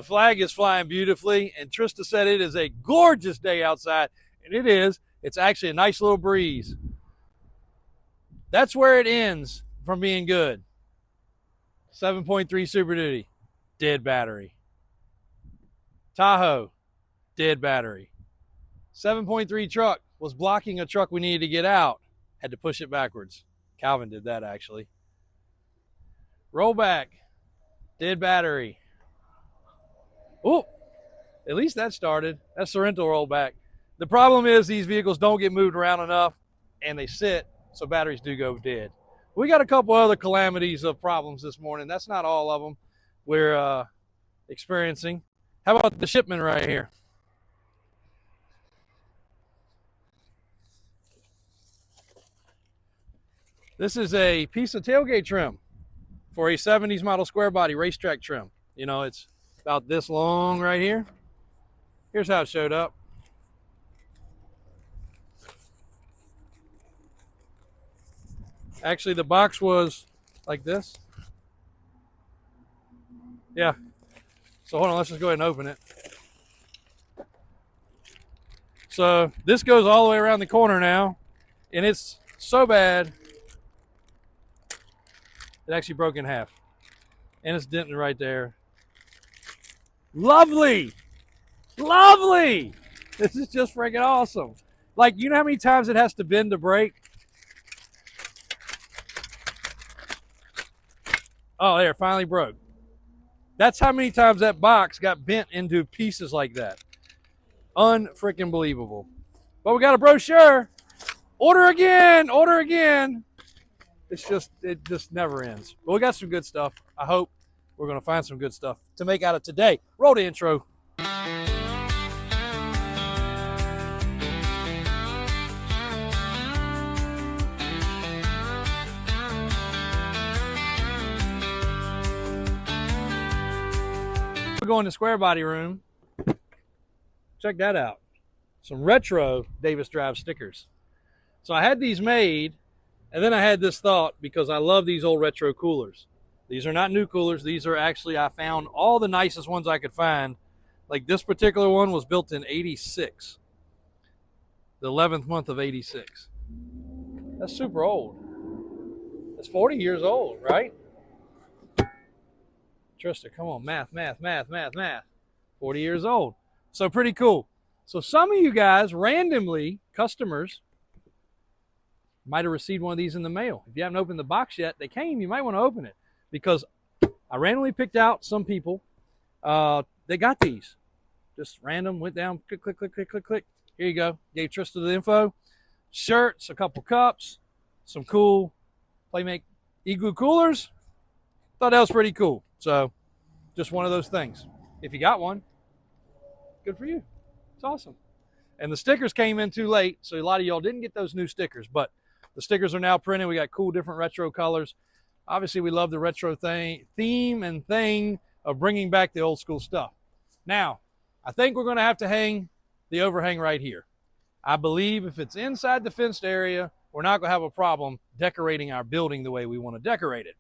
The flag is flying beautifully, and Trista said it is a gorgeous day outside, and it is. It's actually a nice little breeze. That's where it ends from being good. 7.3 Super Duty, dead battery. Tahoe, dead battery. 7.3 truck was blocking a truck we needed to get out. Had to push it backwards. Calvin did that, actually. Rollback, dead battery. Oh, at least that started. That's the rental rollback. The problem is these vehicles don't get moved around enough, and they sit, so batteries do go dead. We got a couple other calamities of problems this morning. That's not all of them we're experiencing. How about the Shipment right here? This is a piece of tailgate trim for a 70s model square body racetrack trim. You know, it's about this long right here. Here's how it showed up. Actually, the box was like this. Yeah. So hold on, let's just go ahead and open it. So this goes all the way around the corner now, and it's so bad it actually broke in half. And it's denting right there. Lovely! Lovely! This is just freaking awesome. Like, you know how many times it has to bend to brake? Oh, there, finally broke. That's how many times that box got bent into pieces like that. Unfreaking believable. But we got a brochure. Order again, order again. It just never ends. But we got some good stuff. I hope we're going to find some good stuff to make out of today. Roll the intro. We're going to square body room. Check that out. Some retro Davis Drive stickers. So I had these made, and then I had this thought because I love these old retro coolers. These are not new coolers. These are actually, I found all the nicest ones I could find. Like this particular one was built in 86. The 11th month of 86. That's super old. That's 40 years old, right? Trista, come on, math. 40 years old. So pretty cool. So some of you guys, randomly, customers, might have received one of these in the mail. If you haven't opened the box yet, they came, you might want to open it. Because I randomly picked out some people. They got these. Just random, went down, click, click, click, click, click, click. Here you go. Gave Trista the info. Shirts, a couple cups, some cool Playmate Igloo coolers. Thought that was pretty cool. So just one of those things. If you got one, good for you. It's awesome. And the stickers came in too late, so a lot of y'all didn't get those new stickers, but the stickers are now printed. We got cool different retro colors. Obviously, we love the retro theme and thing of bringing back the old school stuff. Now, I think we're going to have to hang the overhang right here. I believe if it's inside the fenced area, we're not going to have a problem decorating our building the way we want to decorate it.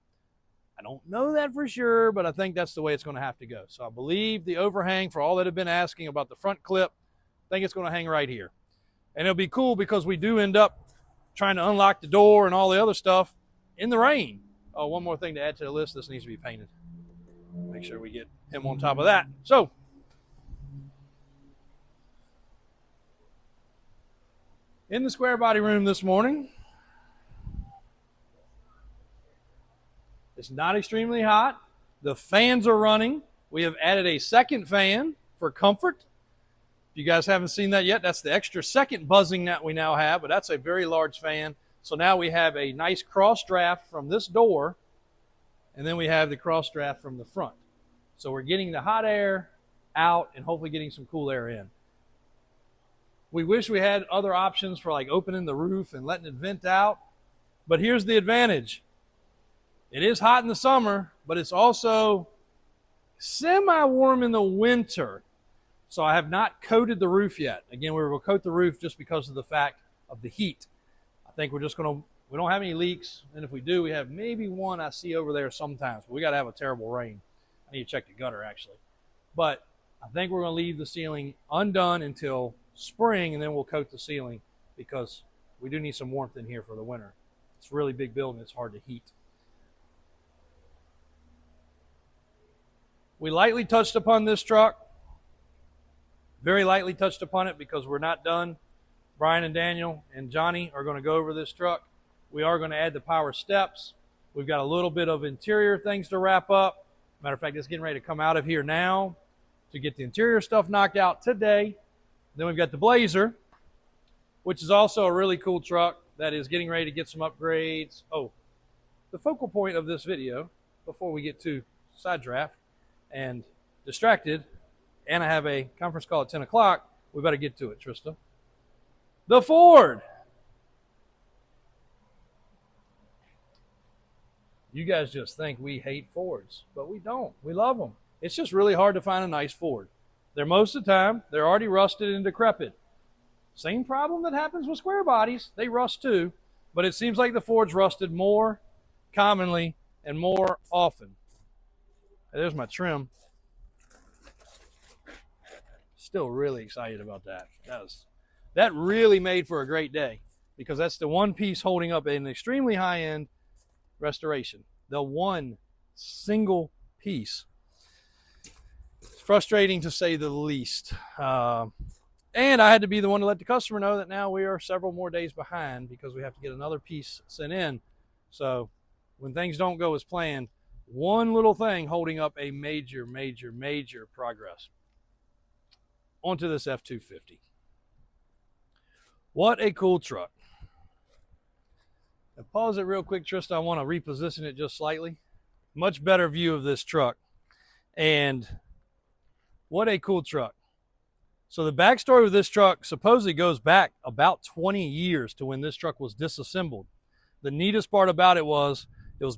I don't know that for sure, but I think that's the way it's going to have to go. So I believe the overhang, for all that have been asking about the front clip, I think it's going to hang right here. And it'll be cool because we do end up trying to unlock the door and all the other stuff in the rain. Oh, one more thing to add to the list. This needs to be painted. Make sure we get him on top of that. So, in the square body room this morning, it's not extremely hot. The fans are running. We have added a second fan for comfort. If you guys haven't seen that yet, that's the extra second buzzing that we now have, but that's a very large fan. So now we have a nice cross draft from this door, and then we have the cross draft from the front. So we're getting the hot air out and hopefully getting some cool air in. We wish we had other options for like opening the roof and letting it vent out, but here's the advantage. It is hot in the summer, but it's also semi-warm in the winter. So I have not coated the roof yet. Again, we will coat the roof just because of the fact of the heat. I think we're just going to, we don't have any leaks. And if we do, we have maybe one I see over there sometimes. But we got to have a terrible rain. I need to check the gutter, actually. But I think we're going to leave the ceiling undone until spring, and then we'll coat the ceiling because we do need some warmth in here for the winter. It's a really big building. It's hard to heat. We lightly touched upon this truck. Very lightly touched upon it because we're not done. Brian and Daniel and Johnny are going to go over this truck. We are going to add the power steps. We've got a little bit of interior things to wrap up. Matter of fact, it's getting ready to come out of here now to get the interior stuff knocked out today. Then we've got the Blazer, which is also a really cool truck that is getting ready to get some upgrades. Oh, the focal point of this video, before we get to side draft and distracted, and I have a conference call at 10 o'clock, we better get to it, Trista. The Ford. You guys just think we hate Fords, but we don't. We love them. It's just really hard to find a nice Ford. They're most of the time, they're already rusted and decrepit. Same problem that happens with square bodies. They rust too, but it seems like the Ford's rusted more commonly and more often. There's my trim. Still really excited about that. That really made for a great day because that's the one piece holding up an extremely high-end restoration. The one single piece. It's frustrating to say the least. And I had to be the one to let the customer know that now we are several more days behind because we have to get another piece sent in. So when things don't go as planned, one little thing holding up a major, major, major progress. Onto this F-250. What a cool truck. Now pause it real quick, Trista. I want to reposition it just slightly. Much better view of this truck. And what a cool truck. So the backstory of this truck supposedly goes back about 20 years to when this truck was disassembled. The neatest part about it was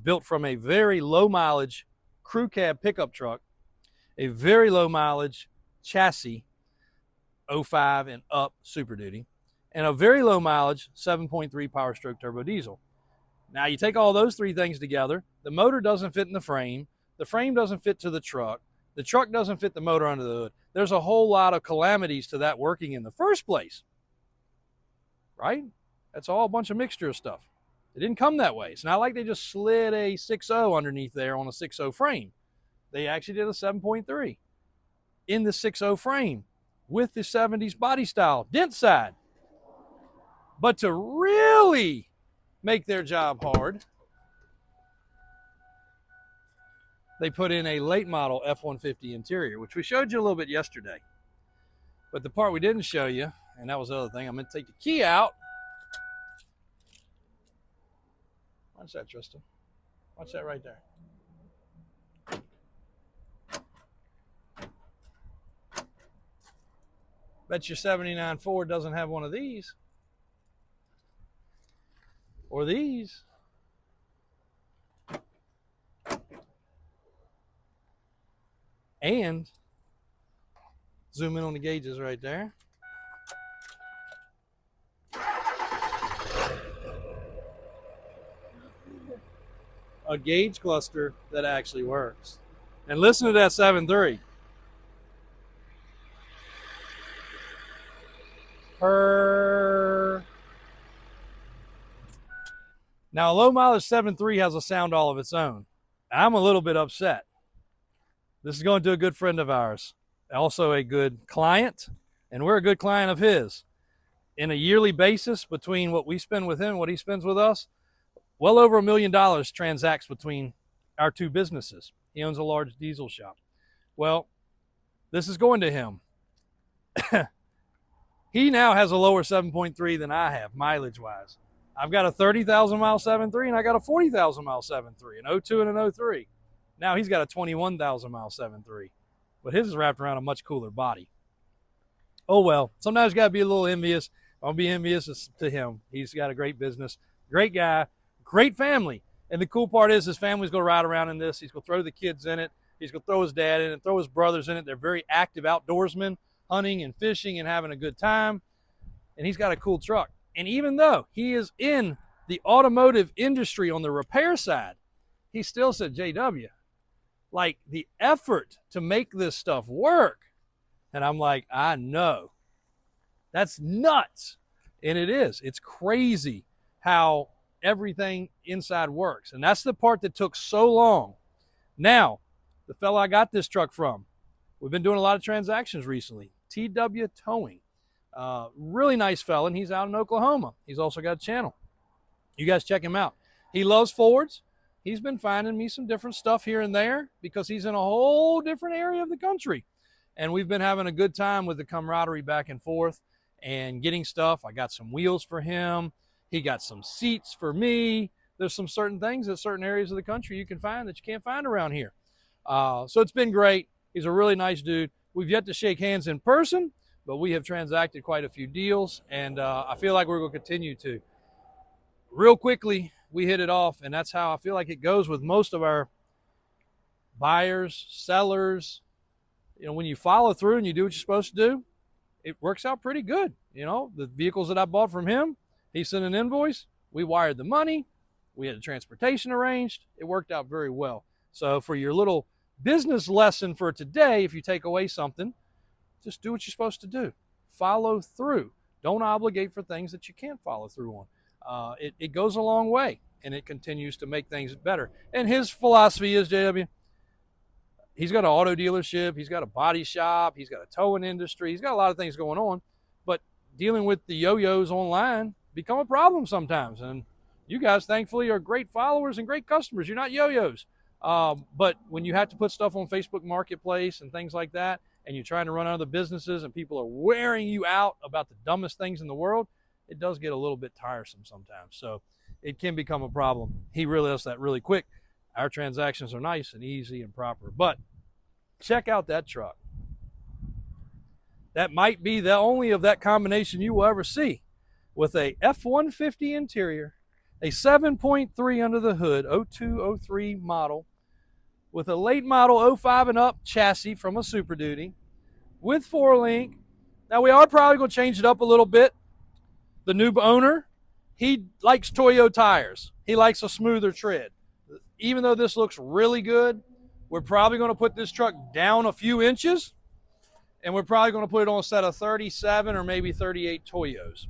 built from a very low mileage crew cab pickup truck, a very low mileage chassis, 05 and up Super Duty, and a very low mileage 7.3 Powerstroke turbo diesel. Now you take all those three things together, the motor doesn't fit in the frame doesn't fit to the truck doesn't fit the motor under the hood. There's a whole lot of calamities to that working in the first place, right? That's all a bunch of mixture of stuff. It didn't come that way. It's not like they just slid a 6.0 underneath there on a 6.0 frame. They actually did a 7.3 in the 6.0 frame with the 70s body style, dentside. But to really make their job hard, they put in a late model F-150 interior, which we showed you a little bit yesterday. But the part we didn't show you, and that was the other thing, I'm going to take the key out. Watch that, Tristan. Watch that right there. Bet your 79 Ford doesn't have one of these. Or these. And zoom in on the gauges right there. A gauge cluster that actually works. And listen to that 7.3. Now, a low mileage 7.3 has a sound all of its own. I'm a little bit upset. This is going to a good friend of ours, also a good client, and we're a good client of his. In a yearly basis, between what we spend with him and what he spends with us, well over $1 million transacts between our two businesses. He owns a large diesel shop. Well, this is going to him. He now has a lower 7.3 than I have, mileage-wise. I've got a 30,000-mile 7.3, and I got a 40,000-mile 7.3, an 02 and an 03. Now he's got a 21,000-mile 7.3, but his is wrapped around a much cooler body. Oh, well, sometimes you got to be a little envious. I'll be envious to him. He's got a great business, great guy, great family. And the cool part is his family's going to ride around in this. He's going to throw the kids in it. He's going to throw his dad in it, throw his brothers in it. They're very active outdoorsmen, hunting and fishing and having a good time. And he's got a cool truck. And even though he is in the automotive industry on the repair side, he still said, JW, like the effort to make this stuff work. And I'm like, I know. That's nuts. And it is. It's crazy how everything inside works. And that's the part that took so long. Now, the fella I got this truck from, we've been doing a lot of transactions recently. TW Towing. Really nice fella, and he's out in Oklahoma. He's also got a channel. You guys check him out. He loves Fords. He's been finding me some different stuff here and there because he's in a whole different area of the country. And we've been having a good time with the camaraderie back and forth and getting stuff. I got some wheels for him. He got some seats for me. There's some certain things in certain areas of the country you can find that you can't find around here. So it's been great. He's a really nice dude. We've yet to shake hands in person, but we have transacted quite a few deals, and I feel like we're going to continue to. Real quickly, we hit it off, and that's how I feel like it goes with most of our buyers, sellers. You know, when you follow through and you do what you're supposed to do, it works out pretty good. You know, the vehicles that I bought from him, he sent an invoice, we wired the money, we had the transportation arranged. It worked out very well. So for your little business lesson for today, if you take away something, just do what you're supposed to do. Follow through. Don't obligate for things that you can't follow through on. It goes a long way, and it continues to make things better. And his philosophy is, JW, he's got an auto dealership, he's got a body shop, he's got a towing industry, he's got a lot of things going on, but dealing with the yo-yos online become a problem sometimes. And you guys, thankfully, are great followers and great customers. You're not yo-yos. But when you have to put stuff on Facebook Marketplace and things like that, and you're trying to run other businesses and people are wearing you out about the dumbest things in the world, it does get a little bit tiresome sometimes. So it can become a problem. He realized that really quick. Our transactions are nice and easy and proper. But check out that truck. That might be the only of that combination you will ever see, with a F-150 interior, a 7.3 under the hood, 02, 03 model, with a late model 05 and up chassis from a Super Duty, with 4-link. Now, we are probably going to change it up a little bit. The new owner, he likes Toyo tires. He likes a smoother tread. Even though this looks really good, we're probably going to put this truck down a few inches, and we're probably going to put it on a set of 37 or maybe 38 Toyos.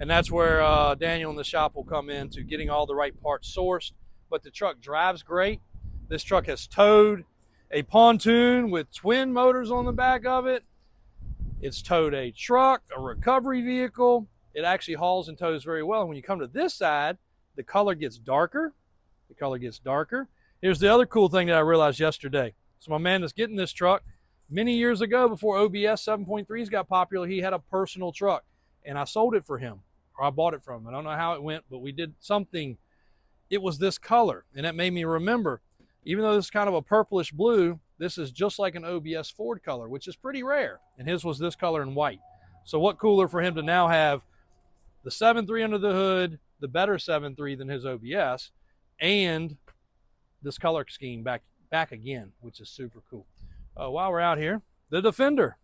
And that's where Daniel in the shop will come in to getting all the right parts sourced. But the truck drives great. This truck has towed a pontoon with twin motors on the back of it. It's towed a truck, a recovery vehicle. It actually hauls and tows very well. And when you come to this side, the color gets darker. The color gets darker. Here's the other cool thing that I realized yesterday. So my man that's getting this truck, many years ago, before OBS 7.3s got popular, he had a personal truck. And I sold it for him, or I bought it from him. I don't know how it went, but we did something. It was this color. And that made me remember, even though this is kind of a purplish blue, this is just like an OBS Ford color, which is pretty rare. And his was this color in white. So what cooler for him to now have the 7.3 under the hood, the better 7.3 than his OBS, and this color scheme back again, which is super cool. While we're out here, the Defender.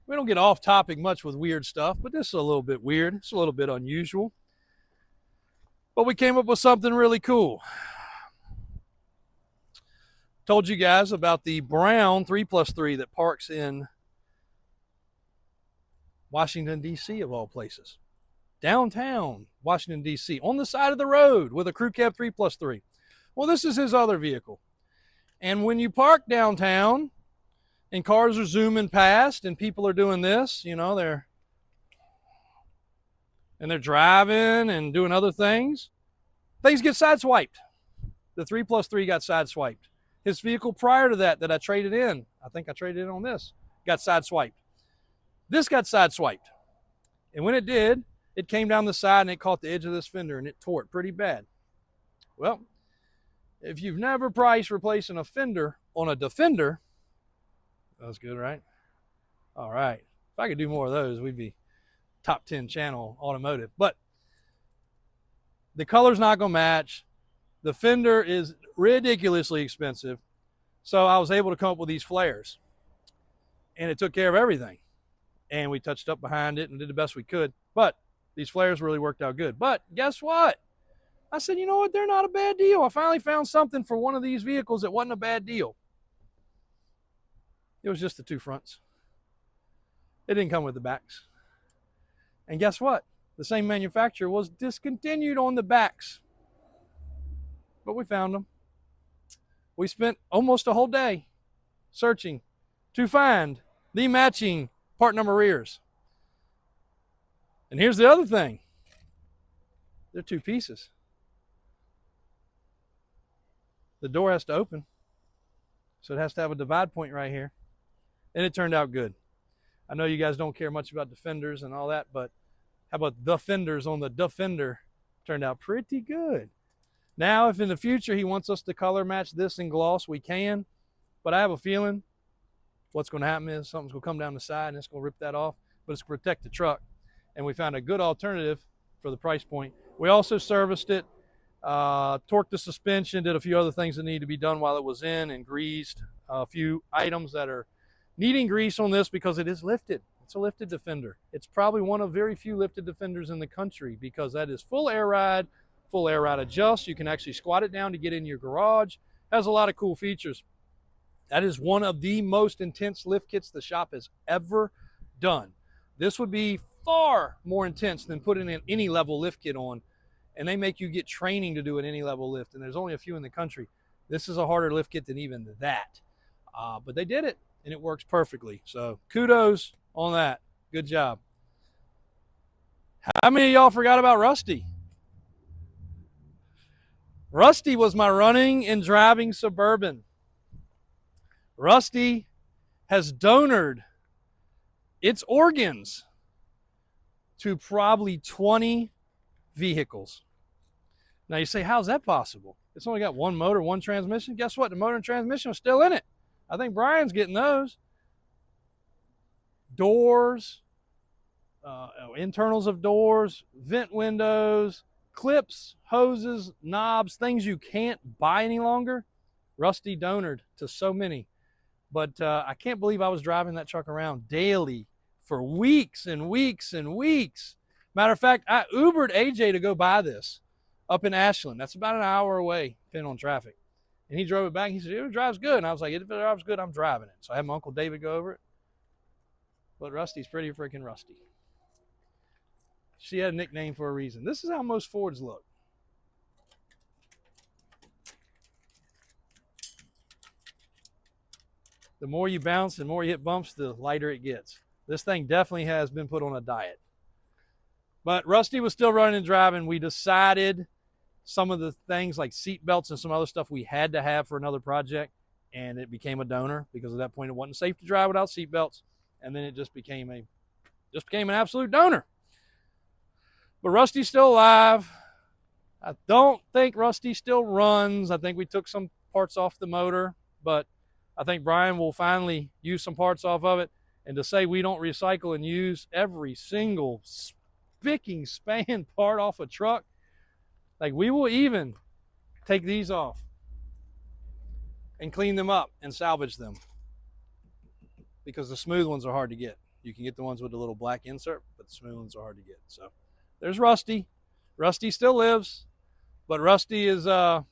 We don't get off topic much with weird stuff, but this is a little bit weird. It's a little bit unusual. But we came up with something really cool. Told you guys about the brown 3+3 that parks in Washington, D.C., of all places. Downtown Washington, D.C., on the side of the road with a crew cab 3+3. Well, this is his other vehicle. And when you park downtown and cars are zooming past and people are doing this, you know, they're driving and doing other things, things get sideswiped. The 3+3 got sideswiped. His vehicle prior to that I traded in, I think I traded in on this, got sideswiped. This got sideswiped. And when it did, it came down the side and it caught the edge of this fender and it tore it pretty bad. Well, if you've never priced replacing a fender on a Defender, that was good, right? All right. If I could do more of those, we'd be top 10 channel automotive. But the color's not going to match. The fender is ridiculously expensive. So I was able to come up with these flares. And it took care of everything. And we touched up behind it and did the best we could. But these flares really worked out good. But guess what? I said, you know what? They're not a bad deal. I finally found something for one of these vehicles that wasn't a bad deal. It was just the two fronts. It didn't come with the backs. And guess what? The same manufacturer was discontinued on the backs. But we found them. We spent almost a whole day searching to find the matching part number rears. And here's the other thing. They're two pieces. The door has to open, so it has to have a divide point right here. And it turned out good. I know you guys don't care much about the fenders and all that, but how about the fenders on the Defender? Turned out pretty good. Now, if in the future he wants us to color match this in gloss, we can. But I have a feeling what's going to happen is something's going to come down the side and it's going to rip that off. But it's going to protect the truck. And we found a good alternative for the price point. We also serviced it, torqued the suspension, did a few other things that needed to be done while it was in, and greased a few items that are needing grease on this because it is lifted. It's a lifted Defender. It's probably one of very few lifted Defenders in the country because that is full air ride adjust. You can actually squat it down to get in your garage. Has a lot of cool features. That is one of the most intense lift kits the shop has ever done. This would be far more intense than putting an any level lift kit on, and they make you get training to do an any level lift, and there's only a few in the country. This is a harder lift kit than even that, but they did it, and it works perfectly. So kudos on that. Good job. How many of y'all forgot about Rusty? Rusty was my running and driving Suburban. Rusty has donored its organs to probably 20 vehicles. Now you say, how's that possible? It's only got one motor, one transmission. Guess what? The motor and transmission are still in it. I think Brian's getting those. Doors, internals of doors, vent windows, clips, hoses, knobs, things you can't buy any longer. Rusty donored to so many. But I can't believe I was driving that truck around daily for weeks and weeks and weeks. Matter of fact, I Ubered AJ to go buy this up in Ashland. That's about an hour away, depending on traffic. And he drove it back. He said, it drives good. And I was like, if it drives good, I'm driving it. So I had my Uncle David go over it. But Rusty's pretty freaking rusty. She had a nickname for a reason. This is how most Fords look. The more you bounce and more you hit bumps, the lighter it gets. This thing definitely has been put on a diet. But Rusty was still running and driving. We decided some of the things like seat belts and some other stuff we had to have for another project, and it became a donor because at that point it wasn't safe to drive without seat belts, and then it just became an absolute donor. But Rusty's still alive. I don't think Rusty still runs. I think we took some parts off the motor, but I think Brian will finally use some parts off of it. And to say we don't recycle and use every single spick and span part off a truck, like we will even take these off and clean them up and salvage them because the smooth ones are hard to get. You can get the ones with the little black insert, but the smooth ones are hard to get. So there's Rusty. Rusty still lives, but Rusty is, let's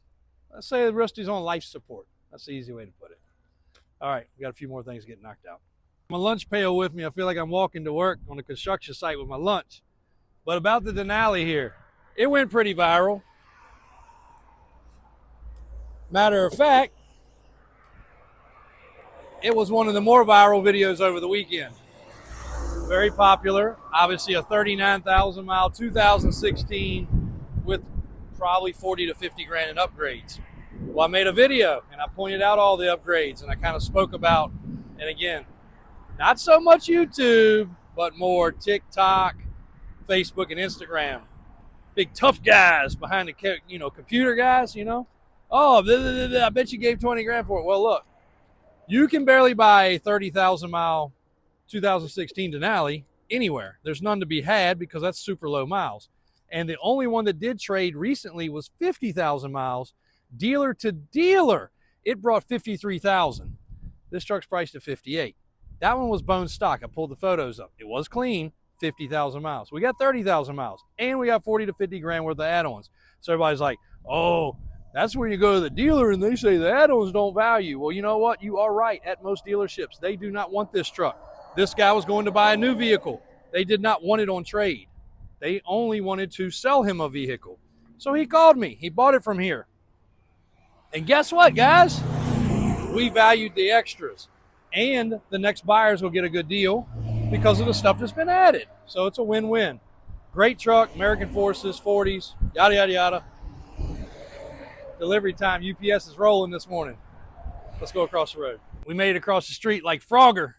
say Rusty's on life support. That's the easy way to put it. All right, we got a few more things to get knocked out. My lunch pail with me. I feel like I'm walking to work on a construction site with my lunch. But about the Denali here, it went pretty viral. Matter of fact, it was one of the more viral videos over the weekend. Very popular. Obviously a 39,000 mile 2016 with probably 40 to 50 grand in upgrades. Well, I made a video and I pointed out all the upgrades and I kind of spoke about, and again, not so much YouTube, but more TikTok, Facebook, and Instagram. Big tough guys behind the, computer guys, Oh, I bet you gave 20 grand for it. Well, look, you can barely buy a 30,000 mile 2016 Denali anywhere. There's none to be had because that's super low miles. And the only one that did trade recently was 50,000 miles, dealer to dealer. It brought 53,000. This truck's priced at 58. That one was bone stock. I pulled the photos up. It was clean, 50,000 miles. We got 30,000 miles, and we got 40 to 50 grand worth of add-ons. So everybody's like, oh, that's where you go to the dealer and they say the add-ons don't value. Well, you know what? You are right. At most dealerships, they do not want this truck. This guy was going to buy a new vehicle. They did not want it on trade. They only wanted to sell him a vehicle. So he called me. He bought it from here. And guess what, guys? We valued the extras. And the next buyers will get a good deal because of the stuff that's been added. So it's a win-win. Great truck, American Forces, 40s, yada, yada, yada. Delivery time, UPS is rolling this morning. Let's go across the road. We made it across the street like Frogger.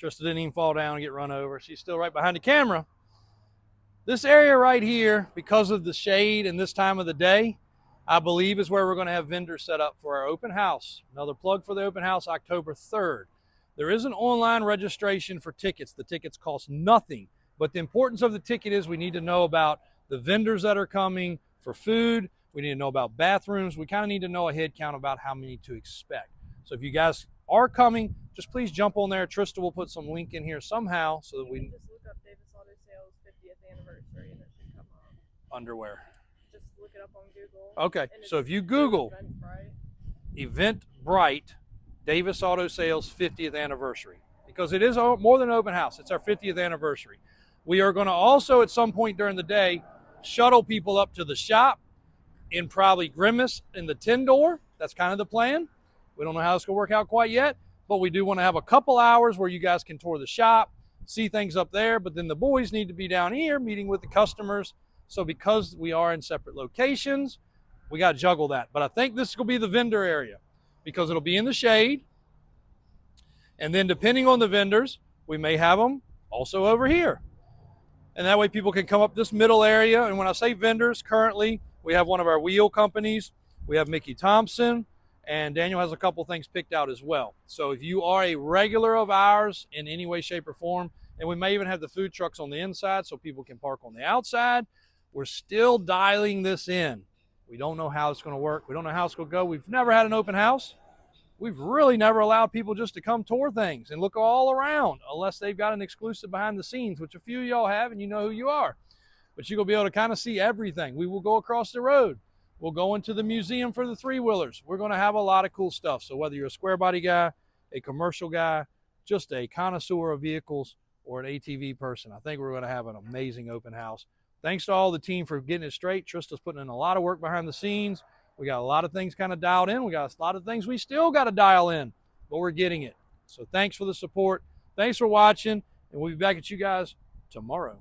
Trista didn't even fall down and get run over. She's still right behind the camera. This area right here, because of the shade and this time of the day, I believe is where we're going to have vendors set up for our open house. Another plug for the open house, October 3rd. There is an online registration for tickets. The tickets cost nothing. But the importance of the ticket is we need to know about the vendors that are coming for food. We need to know about bathrooms. We kind of need to know a head count about how many to expect. So if you guys are coming, just please jump on there. Trista will put some link in here somehow so that we just look up Davis Auto Sales 50th anniversary and it should come up. Underwear. Just look it up on Google. Okay, so if you Google Eventbrite Davis Auto Sales 50th anniversary, because it is more than an open house. It's our 50th anniversary. We are going to also at some point during the day shuttle people up to the shop in probably Grimace in the 10 door. That's kind of the plan. We don't know how it's going to work out quite yet, but we do want to have a couple hours where you guys can tour the shop, see things up there, but then the boys need to be down here meeting with the customers. So because we are in separate locations, we got to juggle that. But I think this will be the vendor area because it'll be in the shade. And then depending on the vendors, we may have them also over here. And that way people can come up this middle area. And when I say vendors, currently we have one of our wheel companies. We have Mickey Thompson, and Daniel has a couple things picked out as well. So if you are a regular of ours in any way, shape, or form, and we may even have the food trucks on the inside so people can park on the outside, we're still dialing this in. We don't know how it's going to work. We don't know how it's going to go. We've never had an open house. We've really never allowed people just to come tour things and look all around unless they've got an exclusive behind the scenes, which a few of y'all have and you know who you are. But you're going to be able to kind of see everything. We will go across the road. We'll go into the museum for the three-wheelers. We're going to have a lot of cool stuff. So whether you're a square body guy, a commercial guy, just a connoisseur of vehicles, or an ATV person, I think we're going to have an amazing open house. Thanks to all the team for getting it straight. Trista's putting in a lot of work behind the scenes. We got a lot of things kind of dialed in. We got a lot of things we still got to dial in, but we're getting it. So thanks for the support. Thanks for watching, and we'll be back at you guys tomorrow.